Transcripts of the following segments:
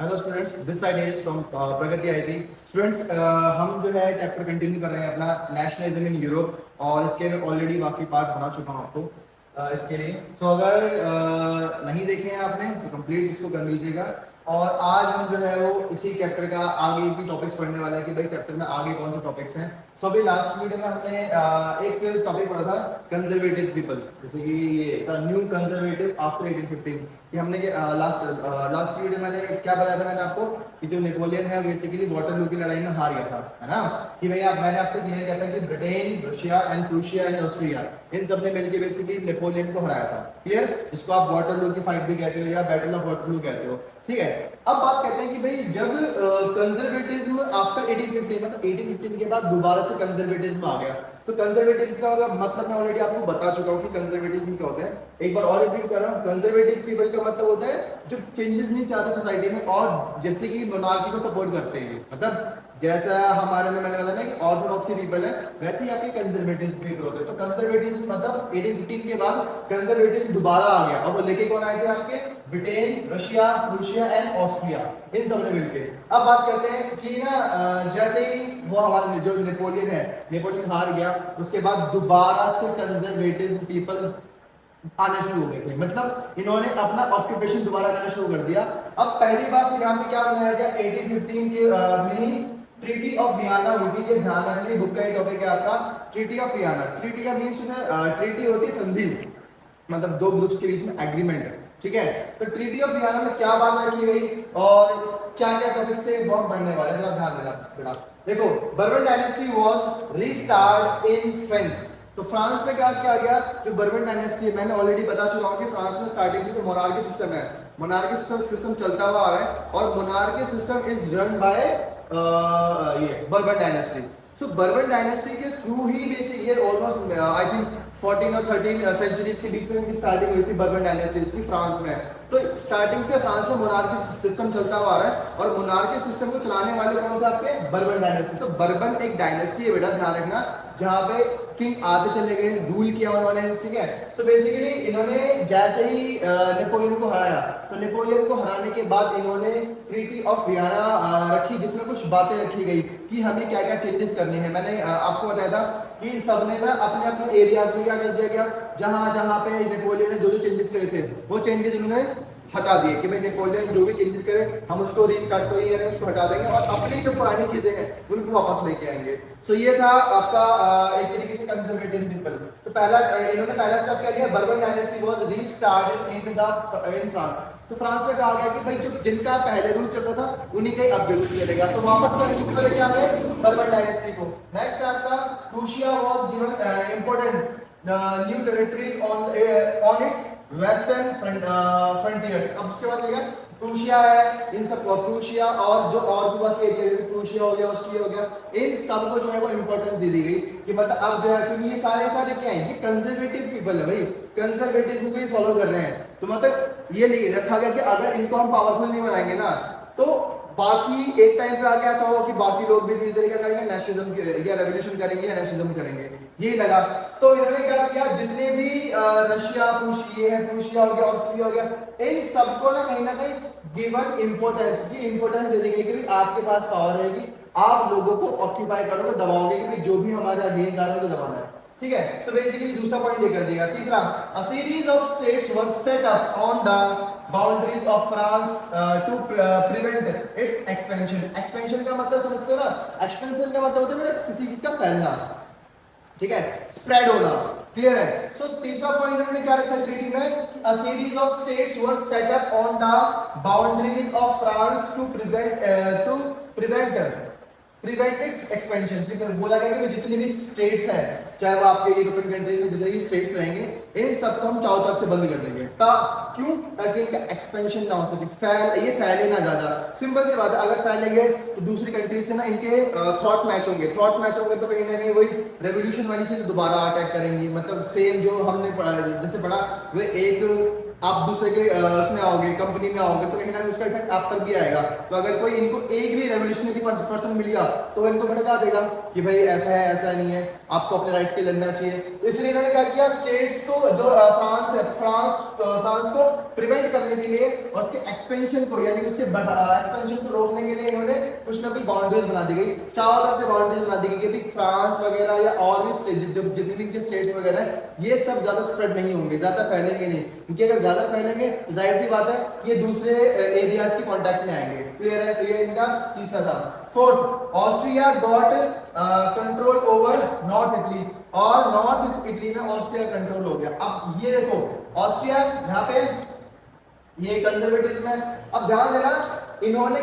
Hello students, this side is from Pragati IT. Students, हम जो है चैप्टर कंटिन्यू कर रहे हैं अपना नेशनलिज्म इन यूरोप और इसके ऑलरेडी बाकी पार्ट्स बना चुका हूँ आपको इसके लिए। तो अगर नहीं देखे हैं आपने तो कंप्लीट इसको कर लीजिएगा। और आज हम जो है वो इसी चैप्टर का आगे की टॉपिक्स पढ़ने वाले हैं कि भाई चैप्टर में आगे कौन से टॉपिक्स हैं। सो अभी लास्ट वीडियो में हमने एक टॉपिक पढ़ा था कंजर्वेटिव पीपल, जैसे कि ये न्यू कंजर्वेटिव आफ्टर 1815। कि हमने लास्ट वीडियो में मैंने क्या बताया था मैंने आपको कि जो नेपोलियन है बेसिकली वाटरलू की लड़ाई में हार गया था, है ना। कि भाई मैंने आपसे क्लियर किया था कि Britain, Russia and Prussia and Austria इन सब ने मिलकर बेसिकली नेपोलियन को हराया था। क्लियर, इसको आप वाटरलू की फाइट भी कहते हो या बैटल ऑफ वाटरलू कहते हो। ठीक है, अब बात करते हैं कि भाई जब कंजर्वेटिज्म आफ्टर 1815 मतलब 1815 के बाद दोबारा से कंजर्वेटिज्म आ गया। तो कंजर्वेटिव्स का मतलब मैं ऑलरेडी आपको बता चुका हूं कि कंजर्वेटिज्म क्या होता है। एक बार और रिपीट कर रहा हूं, कंजर्वेटिव पीपल का मतलब होता है जो चेंजेस नहीं चाहते सोसाइटी में और जैसे कि मोनार्की को सपोर्ट करते हैं। मतलब जैसा हमारे में मैंने बताया ना कि ऑर्थोडॉक्सी पीपल है, वैसे ही आपके कंजर्वेटिव पीपल होते हैं। तो कंजर्वेटिव मतलब 1815 के बाद कंजर्वेटिव दोबारा आ गया और वो लेके कौन आए थे आपके? Britain, Russia, Prussia and Austria, इन सब ने मिलकर। अब बात करते हैं कि ना जैसे ही वो हमारे जो नेपोलियन है, नेपोलियन हार गया, उसके बाद दोबारा से कंजर्वेटिव पीपल आने शुरू हो गए थे। मतलब इन्होंने अपना ऑक्यूपेशन दोबारा करना शुरू कर दिया। अब पहली बार फिर यहाँ पे क्या बनाया गया? 1815 के में ही ट्रीटी ऑफ वियना हुई थी। ये ध्यान रखने, बुक का ही टॉपिक है आपका, ट्रीटी ऑफ वियना। ट्रीटी का मीन्स ट्रीटी होती है संधि, मतलब दो ग्रुप्स के बीच में एग्रीमेंट। ठीक है, तो ट्रीटी ऑफ वियना में क्या बात रखी गई और क्या क्या टॉपिक्स थे वो हम पढ़ने वाले हैं। जरा ध्यान देना बेटा। देखो, bourbon dynasty was restart in France. तो फ्रांस में क्या किया गया? जो बर्बन डायनेस्टी है, मैंने ऑलरेडी बता चुका हूं कि फ्रांस में स्टार्टिंग से जो मोनार्की सिस्टम है, मोनार्की सिस्टम चलता हुआ आ रहा है और monarchy system is run by ये बर्बन डायनेस्टी। सो बर्बन डायनेस्टी के थ्रू ही बेसिक ये ऑलमोस्ट आई थिंक 14 और 13 सेंचुरीज के बीच में इनकी स्टार्टिंग हुई थी बर्बन डायनेस्टीज की फ्रांस में। तो स्टार्टिंग से फ्रांस में मोनार्की सिस्टम चलता हुआ आ रहा है और मोनार्की सिस्टम को चलाने वाले कौन थे आपके? Bourbon dynasty. तो बर्बन एक डायनेस्टी है बेटा, ध्यान रखना, जहां पे किंग आते चले गए, रूल किया उन्होंने। ठीक है, सो बेसिकली इन्होंने जैसे ही नेपोलियन को हराया, तो नेपोलियन को हराने के बाद इन्होंने ट्रीटी ऑफ वियना रखी, जिसमें कुछ बातें रखी गई कि हमें क्या क्या चेंजेस करने हैं। मैंने आपको बताया था कि सब ने ना अपने अपने एरियाज में क्या कर दिया गया, जहां जहां पे नेपोलियन ने जो जो चेंजेस करे थे वो चेंजेस उन्होंने हटा दिए कि भाई नेपोलियन जो भी चेंजेस करे हम उसको रीस्टार्ट तो नहीं करेंगे, उसको हटा देंगे और अपनी जो पुरानी चीजें हैं उनको वापस लेके आएंगे। सो ये था आपका एक तरीके से कंजर्वेटिव पीपल। तो पहला इन्होंने पहला स्टेप क्या लिया? Bourbon dynasty was restarted in France. तो फ्रांस में कहा गया कि भाई जो जिनका पहले रूल चल रहा था उन्हीं का ही अब रूल चलेगा। तो वापस किसको लेके आ गए? बर्बन डायनेस्टी को। नेक्स्ट आपका Prussia was given important new territories on it's western frontiers. अब उसके बाद लेगा प्रूशिया है, इन सब प्रूशिया और जो और भी बाकी एरिया जैसे प्रूशिया हो गया, ऑस्ट्रिया हो गया, इन सब को जो है वो इंपॉर्टेंस दे दी गई कि मतलब अब जो है, क्योंकि ये सारे क्या है, ये कंजर्वेटिव पीपल है भाई, कंजर्वेटिज्म को ही फॉलो कर रहे हैं। तो मतलब ये रखा गया कि अगर इनको हम पावरफुल नहीं बनाएंगे ना तो बाकी एक टाइम पे आके ऐसा होगा कि बाकी लोग भी धीरे धीरे क्या करेंगे, नेशनलिज्म या रेवोल्यूशन करेंगे या नेशनलिज्म करेंगे, यही लगा। तो इन्होंने क्या किया, जितने भी रशिया, प्रूशिया हो गया, ऑस्ट्रिया हो गया, इन सबको ना कहीं गिवन इंपॉर्टेंस की इंपॉर्टेंस दे दी गई कि आपके पास पावर रहेगी, आप लोगों को ऑक्यूपाई करोगे, दबाओगे कि भाई जो भी हमारे अगेंस्ट आ रहे हैं उनको दबाना है। ठीक है, सो बेसिकली दूसरा पॉइंट ये कर दिया। तीसरा, a series of states were set up on the boundaries of France to prevent its expansion. Expansion का मतलब समझते हो ना? एक्सपेंशन का मतलब होता है किसी चीज का फैलना, ठीक है, स्प्रेड होना। क्लियर है? सो तीसरा पॉइंट उन्होंने क्या रखा ट्रीटी में? A series of states were set up on the boundaries of France to prevent its expansion. बोला गया कि जितनी भी स्टेट्स हैं, चाहे वो आपके यूरोपियन कंट्रीज में जितने भी स्टेट्स रहेंगे, इन सबको हम चारों तरफ से बंद कर देंगे। क्यों? ताकि इनका एक्सपेंशन ना हो सके, ये फैले ना ज्यादा। सिंपल सी बात है, अगर फैलेंगे तो दूसरी कंट्रीज से ना इनके थॉट्स मैच होंगे तो कहीं ना कहीं वही रेवोल्यूशन वाली चीज दोबारा अटैक करेंगी। मतलब सेम जो हमने जैसे पढ़ा, वो एक आप दूसरे के उसमें आओगे, कंपनी में आओगे, तो कहीं ना कहीं उसका इफेक्ट आप पर भी आएगा। तो अगर कोई इनको एक भी रेवोल्यूशनरी पर्सन मिल गया तो इनको भड़का देगा कि भाई ऐसा है, ऐसा नहीं है, आपको अपने राइट्स के लड़ना चाहिए। इसलिए इन्होंने क्या किया, स्टेट्स को जो फ्रांस है, फ्रांस को प्रिवेंट करने के लिए और उसके एक्सपेंशन को यानी उसके एक्सपेंशन को रोकने के लिए इन्होंने कुछ ना कुछ बाउंड्रीज बना दी गई, चारों तरफ से बाउंड्रीज बना दी गई कि फ्रांस वगैरह या और भी जितने भी स्टेट्स वगैरह है ये सब ज्यादा स्प्रेड नहीं होंगे, ज्यादा फैलेंगे नहीं, क्योंकि अगर ज्यादा फैलेंगे तो जाहिर सी बात है ये दूसरे एरियाज के कॉन्टेक्ट में आएंगे। क्लियर है? तो ये इनका तीसरा था। Fourth, Austria got control over north Italy, और नॉर्थ इटली में ऑस्ट्रिया कंट्रोल हो गया। अब ये देखो ऑस्ट्रिया यहाँ पे ये कंजर्वेटिज्म है। अब ध्यान देना इन्होंने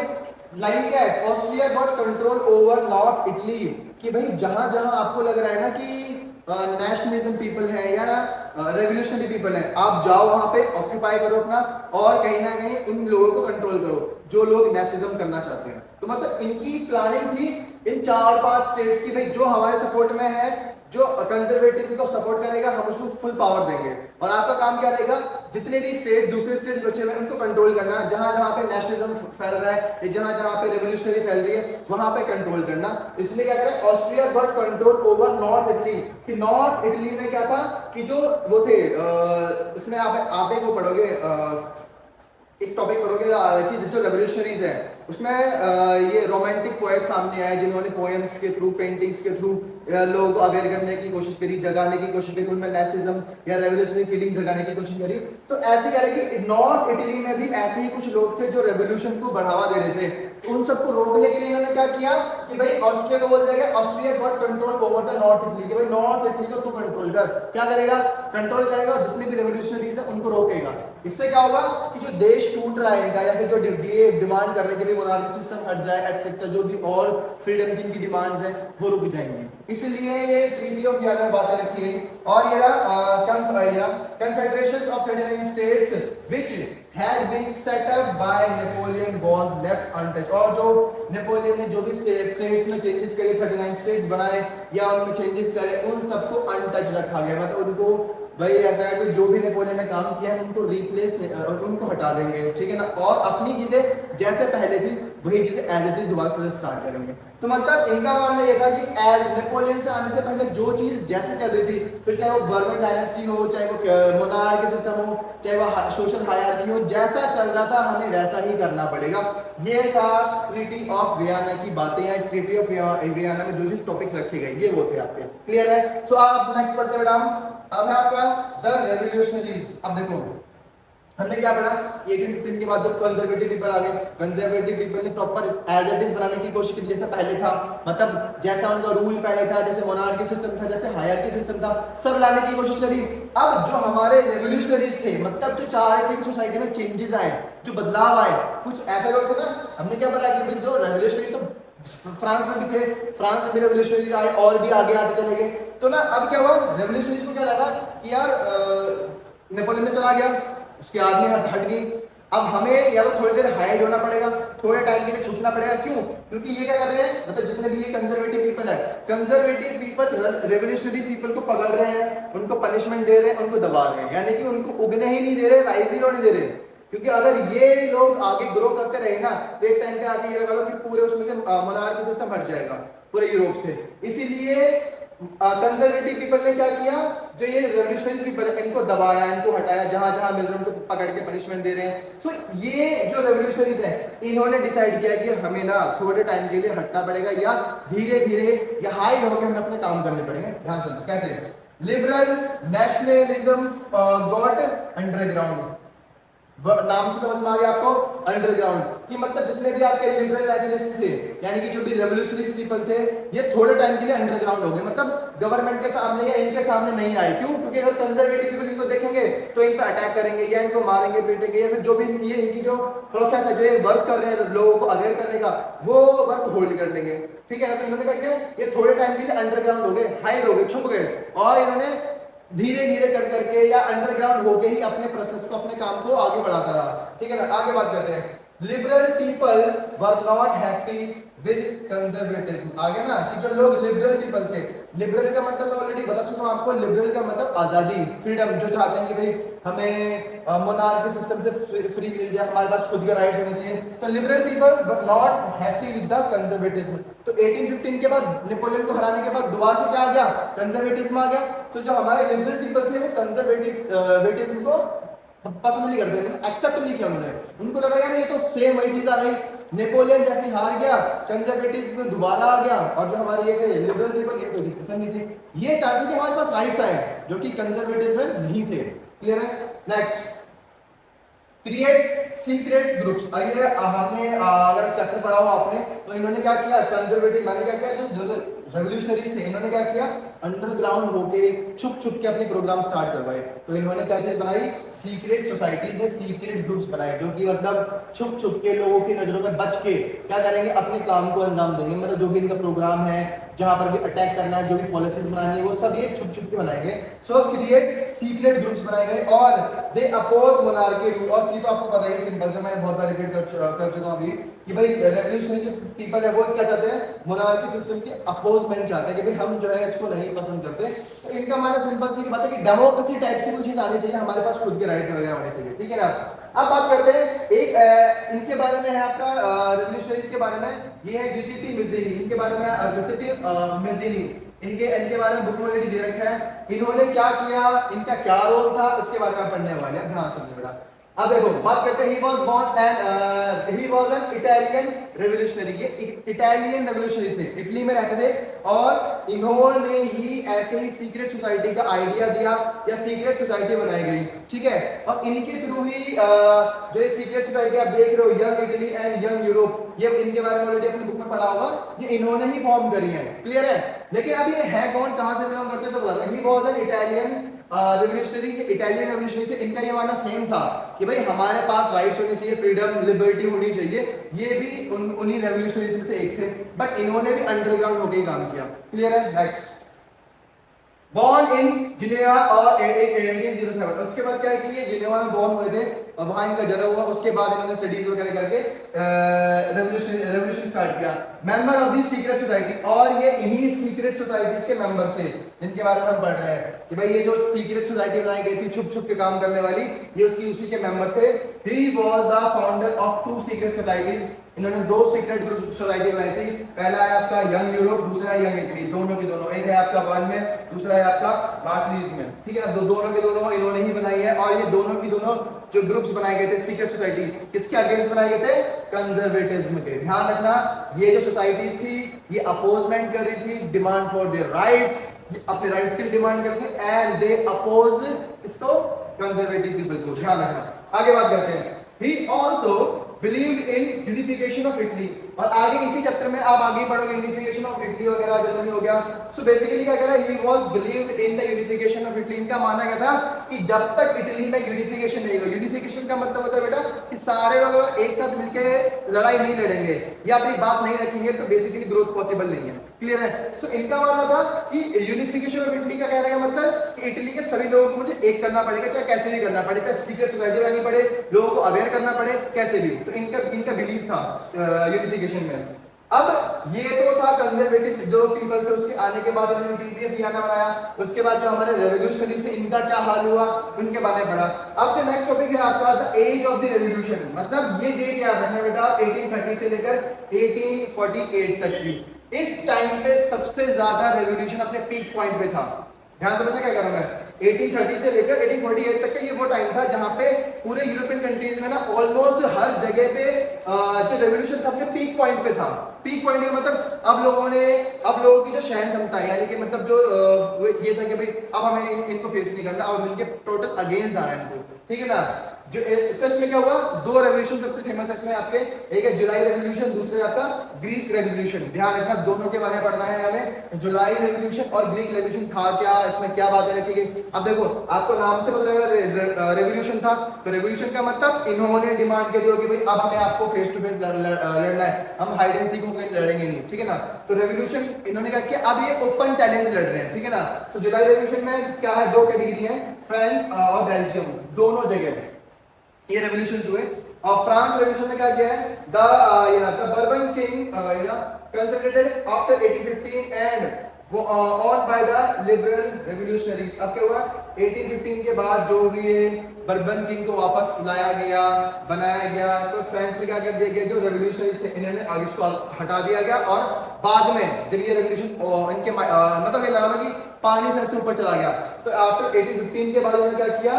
लाइन क्या है, Austria got control over north Italy, कि भाई जहां जहां आपको लग रहा है ना कि नेशनलिज्म पीपल है या रेवोल्यूशनरी पीपल है, आप जाओ वहां पे ऑक्यूपाई करो अपना, और कहीं ना कहीं उन लोगों को कंट्रोल करो जो लोग नेशनलिज्म करना चाहते हैं। तो मतलब इनकी प्लानिंग थी इन 4-5 स्टेट्स की, भाई जो हमारे सपोर्ट में है, जो कंजर्वेटिव को सपोर्ट करेगा हम उसको फुल पावर देंगे, और आपका काम क्या रहेगा, जितने भी स्टेट्स दूसरे स्टेट्स बचे हुए उनको कंट्रोल करना, जहां जहां पे नेशनलिज्म फैल रहा है, जहां जहां पे रेवोल्यूशनरी फैल रही है वहां पे कंट्रोल करना। इसलिए क्या करें, Austria got control over north Italy, कि नॉर्थ इटली में क्या था कि जो वो थे इसमें आप एक वो पढ़ोगे, एक टॉपिक पढ़ोगे कि जो रेवोल्यूशनरीज है उसमें ये रोमांटिक पोएट सामने आए जिन्होंने पोएम्स के थ्रू, पेंटिंग्स के थ्रू लोगों को अवेयर करने की कोशिश करी, जगाने की कोशिश करी, उनमें नेशनलिज्म या रेवोल्यूशनरी फीलिंग जगाने की कोशिश करी। तो ऐसे कह रहे कि नॉर्थ इटली में भी ऐसे ही कुछ लोग थे जो रेवोल्यूशन को बढ़ावा दे रहे थे, तो उन सबको रोकने के लिए इन्होंने क्या किया कि भाई ऑस्ट्रिया को बोल दिया, Austria got control over the north Italy, कि भाई नॉर्थ इटली को तू कंट्रोल कर। क्या करेगा, कंट्रोल करेगा और जितने भी रेवोल्यूशनरीज है उनको रोकेगा। इससे क्या होगा कि जो देश टूट रहा है इनका, या फिर जो डिमांड कर रहे हैं कि मोनार्की सिस्टम हट जाए एटसेट्रा, जो भी और फ्रीडम की इनकी डिमांड्स हैं वो रुक जाएंगी। इसलिए ये ट्रीटी ऑफ वियना में बातें रखी गई। और ये confederation of 39 states which had been set up by Napoleon was left untouched, और जो नेपोलियन ने जो भी स्टेट्स में चेंजेस करे, 39 स्टेट्स बनाए या उनमें चेंजेस करे, उन सबको अनटच रखा गया। मतलब उनको भाई ऐसा है कि जो भी नेपोलियन ने काम किया है उनको रिप्लेस उनको हटा देंगे, ठीक है ना, और अपनी चीजें जैसे पहले थी वही चीजें एज इट इज दोबारा से स्टार्ट करेंगे। तो मतलब इनका मानना यह था कि एज नेपोलियन से आने से पहले जो चीज जैसे चल रही थी, फिर चाहे वो बर्मन डायनेस्टी हो, चाहे वो मोनार्की सिस्टम हो, चाहे वो सोशल हायरार्की हो, जैसा चल रहा था हमें वैसा ही करना पड़ेगा। ये था ट्रीटी ऑफ वियना की बातें, या ट्रीटी ऑफ वियना में जो चीज टॉपिक्स रखे गए ये वो थे आपके। क्लियर है? सो आप नेक्स्ट पढ़ते मैडम। अब है आपका द रेवोल्यूशनरीज। अब देखो हमने क्या पढ़ा, 1815 के बाद जब कंजर्वेटिव पीपल आ गए, कंजर्वेटिव पीपल ने प्रॉपर एज इट इज बनाने की कोशिश की जैसा पहले था, मतलब जैसा उनका रूल पहले था, जैसे मोनार्की सिस्टम था, जैसे हायरार्की सिस्टम था, सब लाने की कोशिश करी। अब जो हमारे रेवोल्यूशनरीज थे, मतलब जो चाह रहे थे कि सोसाइटी में चेंजेस आए, जो बदलाव आए, कुछ ऐसे लोग थे ना, हमने क्या पढ़ा कि जो रेवोल्यूशनरीज तो फ्रांस में भी थे, फ्रांस में भी रेवोल्यूशनरी आए और भी आगे आते चले गए। तो ना अब क्या हुआ, रेवोल्यूशनरीज को क्या लगा कि यार नेपोलियन ने चला गया, उसकी आर्मी हट गई, अब हमें या तो थोड़ी देर हाइड होना पड़ेगा, थोड़े टाइम के लिए छुपना पड़ेगा। क्यों? क्योंकि ये क्या कर रहे हैं, मतलब जितने भी ये कंजर्वेटिव पीपल है, कंजर्वेटिव पीपल रेवोल्यूशनरी पीपल को पकड़ रहे हैं, उनको पनिशमेंट दे रहे हैं, उनको दबा रहे हैं, यानी कि उनको उगने ही नहीं दे रहे, राइज ही होने दे रहे। क्योंकि अगर ये लोग आगे ग्रो करते रहे ना, तो एक टाइम पे आगे ये लगा लो कि पूरे उसमें से मोनार्की सिस्टम हट जाएगा पूरे यूरोप से। इसीलिए कंजर्वेटिव पीपल ने क्या किया, जो ये रेवोल्यूशनरी पीपल है इनको दबाया, इनको हटाया, जहां जहां मिल रहा है उनको पकड़ के पनिशमेंट दे रहे हैं। सो ये जो रेवोल्यूशनरीज हैं इन्होंने डिसाइड किया कि हमें ना थोड़े टाइम के लिए हटना पड़ेगा, या धीरे धीरे या हाइड होकर हमें अपने काम करने पड़ेंगे। ध्यान से कैसे, लिबरल नेशनलिज्म गॉट अंडरग्राउंड, नाम से समझ में आ गया आपको, अंडरग्राउंड, कि मतलब जितने भी आपके लिबरल नेशनलिस्ट थे, यानी कि जो भी रेवोल्यूशनरी पीपल थे, ये थोड़े टाइम के लिए अंडरग्राउंड हो गए, मतलब गवर्नमेंट के सामने या इनके सामने नहीं आए। क्यों? क्योंकि अगर कंजर्वेटिव पीपल इनको देखेंगे तो इन पर अटैक करेंगे, या इनको मारेंगे पीटेंगे, या फिर जो भी ये इनकी जो प्रोसेस है, जो ये वर्क कर रहे हैं लोगों को अवेयर करने का, वो वर्क होल्ड कर लेंगे। ठीक है ना? तो इन्होंने क्या किया, ये थोड़े टाइम के लिए अंडरग्राउंड हो गए, हाइड हो गए, छुप गए, और इन्होंने धीरे धीरे कर करके या अंडरग्राउंड होके ही अपने प्रोसेस को, अपने काम को आगे बढ़ाता रहा। ठीक है ना? आगे बात करते हैं। Liberal people were not happy with conservatism. आगे ना कि जो लोग लिबरल पीपल थे, लिबरल का मतलब मैं ऑलरेडी बता चुका हूं आपको, लिबरल का मतलब आजादी, फ्रीडम, जो चाहते हैं कि भाई हमें मोनार्की सिस्टम से फ्री मिल जाए, हमारे पास खुद के राइट्स होने चाहिए। तो liberal people were not happy with the conservatism. तो 1815 के बाद नेपोलियन को हराने के बाद दोबारा से क्या आ गया, कंजर्वेटिज्म आ गया। तो जो हमारे लिबरल पीपल थे वो कंजर्वेटिज्म को पसंद नहीं करते, मतलब एक्सेप्ट नहीं किया उन्होंने। उनको लगा यार ये तो सेम वही चीज आ गई, नेपोलियन जैसे हार गया, कंजर्वेटिव में दोबारा आ गया, और जो हमारे ये थे लिबरल पीपल इनको चीज पसंद नहीं थी। ये चाहते थे कि हमारे पास राइट्स आए जो कि कंजर्वेटिव में नहीं थे। क्लियर है? Next, creates secrets groups. आइए हमने अगर चैप्टर पढ़ा हो आपने तो इन्होंने क्या किया, कंजर्वेटिव मैंने क्या किया, जो रेवोल्यूशनरीज थे इन्होंने क्या किया, अंडरग्राउंड होके छुप छुप के अपने प्रोग्राम स्टार्ट करवाए। तो इन्होंने क्या चीज बनाई, सीक्रेट सोसाइटीज है, सीक्रेट ग्रुप्स बनाए, जो कि मतलब छुप छुप के लोगों की नजरों में बच के क्या करेंगे, अपने काम को अंजाम देंगे। मतलब जो भी इनका प्रोग्राम है, जहां पर भी अटैक करना है, जो भी पॉलिसीज बनानी है, वो सब ये छुप छुप के बनाएंगे। सो क्रिएट्स सीक्रेट ग्रुप्स बनाए गए और दे अपोज मोनार्की रूल। और सी तो आपको पता ही है, सिंपल से मैंने बहुत बार रिपीट कर चुका हूं अभी कि भाई रेवोल्यूशनरी जो पीपल है वो क्या चाहते हैं, मोनार्की सिस्टम के अपोजमेंट चाहते हैं कि भाई हम जो है इसको नहीं पसंद करते। तो इनका मानना सिंपल सी बात है कि डेमोक्रेसी टाइप से कोई चीज आनी चाहिए, हमारे पास खुद के राइट्स वगैरह होने चाहिए। ठीक है ना? अब बात करते हैं एक इनके बारे में है आपका रेवोल्यूशनरीज के बारे में, ये है गिउसेपी मैज़ीनी। इनके बारे में गिउसेपी मैज़ीनी, इनके बारे में बुक में ऑलरेडी दे रखा है। इन्होंने क्या किया, इनका क्या रोल था, उसके बारे में पढ़ने वाले हैं, ध्यान से बेटा। अब देखो बात करते हैं, he was an Italian revolutionary. ये इटालियन रेवोल्यूशनरी थे, इटली में रहते थे, और इन्होंने ही ऐसे ही सीक्रेट सोसाइटी का आइडिया दिया या सीक्रेट सोसाइटी बनाई गई। ठीक है? और इनके थ्रू ही जो ये सीक्रेट सोसाइटी आप देख रहे हो, young Italy and young Europe, ये इनके बारे में ऑलरेडी अपनी बुक में पढ़ा होगा, ये इन्होंने ही फॉर्म करी है। क्लियर है? लेकिन अब ये है कौन, कहां से बिलोंग करते हैं तो बता दें। He was an Italian revolutionary, Italian revolutionary थे। इनका ये मानना सेम था कि भाई हमारे पास राइट्स होने चाहिए, फ्रीडम लिबर्टी होनी चाहिए। ये भी उन्हीं रेवोल्यूशनरीज में से एक थे, बट इन्होंने भी अंडरग्राउंड होकर ही काम किया। क्लियर है? नेक्स्ट, बॉर्न इन जिनेवा और 1807। उसके बाद क्या है कि ये जिनेवा में बॉर्न हुए थे और वहां इनका जन्म हुआ। उसके बाद इन्होंने स्टडीज वगैरह करके रेवोल्यूशन स्टार्ट किया। Member of the secret society, और ये इन्हीं सीक्रेट सोसाइटीज के मेंबर थे जिनके बारे में हम पढ़ रहे हैं कि भाई ये जो सीक्रेट सोसाइटी बनाई गई थी छुप छुप के काम करने वाली, ये उसी के मेंबर थे। He was the founder of 2 secret societies. इन्होंने 2 सीक्रेट ग्रुप सोसाइटी बनाई थी। पहला है आपका यंग यूरोप, दूसरा है यंग इटली, दोनों की दोनों। एक है आपका बर्न में, दूसरा है आपका बार्सिलीज में। ठीक है ना? दोनों के दोनों इन्होंने ही बनाई है। और ये दोनों की दोनों जो ग्रुप्स बनाए गए थे सीक्रेट सोसाइटी, किसके अगेंस्ट बनाए गए थे, कंजर्वेटिज्म के। ध्यान रखना, ये जो सोसाइटीज थी ये अपोजमेंट कर रही थी, डिमांड फॉर देयर राइट्स, अपने राइट्स के लिए डिमांड करते थे, एंड दे अपोज इसको, कंजर्वेटिव पीपल को। ध्यान रखना। आगे बात करते हैं। ही also believed in unification of Italy. और आगे इसी चैप्टर में आप आगे पढ़ोगे यूनिफिकेशन ऑफ इटली वगैरह, जर्मनी हो गया। सो बेसिकली क्या कह रहा है, he was believed in the unification of Italy. इनका मानना क्या था कि जब तक इटली में यूनिफिकेशन नहीं होगा, यूनिफिकेशन का मतलब होता है बेटा कि सारे लोग एक साथ मिलकर लड़ाई नहीं लड़ेंगे या अपनी बात नहीं रखेंगे, तो बेसिकली ग्रोथ पॉसिबल नहीं है। क्लियर है? सो इनका मानना था कि यूनिफिकेशन ऑफ इटली का कहने का मतलब कि इटली के सभी लोगों को मुझे एक करना पड़ेगा, चाहे कैसे भी करना पड़े, चाहे सीक्रेट सोसाइटी बनानी पड़े, लोगों को अवेयर करना पड़े, कैसे भी। तो इनका बिलीफ था यूनिफिकेशन में। अब ये तो था कंजर्वेटिव जो पीपल थे, उसके आने के बाद उन्होंने पीपीएफ याना बनाया। उसके बाद जो हमारे रेवोल्यूशनरीज थे इनका क्या हाल हुआ, उनके बारे में पढ़ा। अब जो नेक्स्ट टॉपिक है आपका the age of the revolution. मतलब ये डेट याद रखना बेटा, 1830 से लेकर 1848 तक की। इस टाइम पे सबसे ज्यादा रेवोल्यूशन अपने पीक पॉइंट पे था। ध्यान समझना क्या कर रहा हूं मैं। 1830 से लेकर 1848 तक का ये वो टाइम था जहां पे पूरे यूरोपियन कंट्रीज में ना ऑलमोस्ट हर जगह पे जो रेवोल्यूशन था अपने पीक पॉइंट पे था। पीक पॉइंट का मतलब अब लोगों की जो सहन क्षमता है, यानी कि मतलब जो ये था कि भाई अब हमें इनको फेस नहीं करना, अब इनके टोटल अगेंस्ट आ रहा है इनको। ठीक है ना? जो तो इसमें क्या हुआ, 2 रेवोल्यूशन सबसे फेमस है इसमें आपके, एक है जुलाई रेवोल्यूशन, दूसरा आपका ग्रीक रेवोल्यूशन। ध्यान रखना, दोनों के बारे में पढ़ना है हमें। जुलाई रेवोल्यूशन और ग्रीक रेवोल्यूशन था क्या, इसमें क्या बातें रखी गई। अब देखो आपको नाम से पता लगा रेवोल्यूशन था, तो रेवोल्यूशन का मतलब इन्होंने डिमांड करी होगी भाई अब हमें आपको फेस टू फेस लड़ना है, हम हाइड एंड सीक होकर लड़ेंगे नहीं। ठीक है ना? तो रेवोल्यूशन इन्होंने क्या किया, अब ये ओपन चैलेंज लड़ रहे हैं। ठीक है ना? तो जुलाई रेवोल्यूशन में क्या है, 2 कैटेगरी है, फ्रेंच और बेल्जियम, दोनों जगह ये रेवोल्यूशंस हुए। और फ्रांस रेवोल्यूशन में क्या किया है, the Bourbon king consolidated after 1815 and वो on by the liberal revolutionaries. अब क्या हुआ, 1815 के बाद जो भी ये बर्बन किंग को वापस लाया गया, बनाया गया, तो फ्रांस में क्या कर दिया गया, जो रेवोल्यूशनरीज थे इन्होंने इसको हटा दिया गया। और बाद में जब ये रेवोल्यूशन इनके मतलब ये लगा कि पानी से ऊपर चला गया, तो आफ्टर 1815 के बाद उन्होंने क्या किया,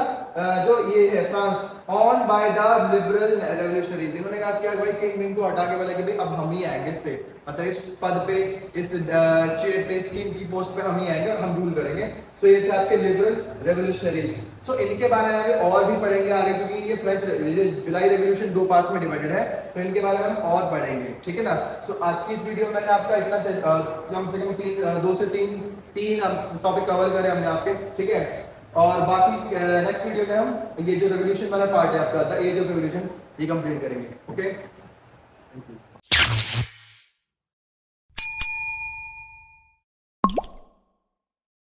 जो ये है France on by the liberal revolutionaries, इन्होंने क्या किया भाई किंग विंग को हटा के बोला कि भाई अब हम ही आएंगे इस पे, मतलब इस पद पे, इस चेयर पे, इस किंग की पोस्ट पे हम ही आएंगे और हम रूल करेंगे। सो ये थे आपके लिबरल रेवोल्यूशनरीज। सो इनके बारे में हमें और भी पढ़ेंगे आगे, क्योंकि ये फ्रेंच जुलाई रेवोल्यूशन 2 पार्ट्स में डिवाइडेड है, तो इनके बारे में हम और पढ़ेंगे, ठीक है ना। सो आज की इस वीडियो में मैंने आपका इतना कम से कम 2 से 3 टॉपिक कवर करे हमने आपके, ठीक है। और बाकी नेक्स्ट वीडियो में हम ये जो रेवोल्यूशन वाला पार्ट है आपका, द एज ऑफ रेवोल्यूशन, ये कंप्लीट करेंगे। Okay, thank you.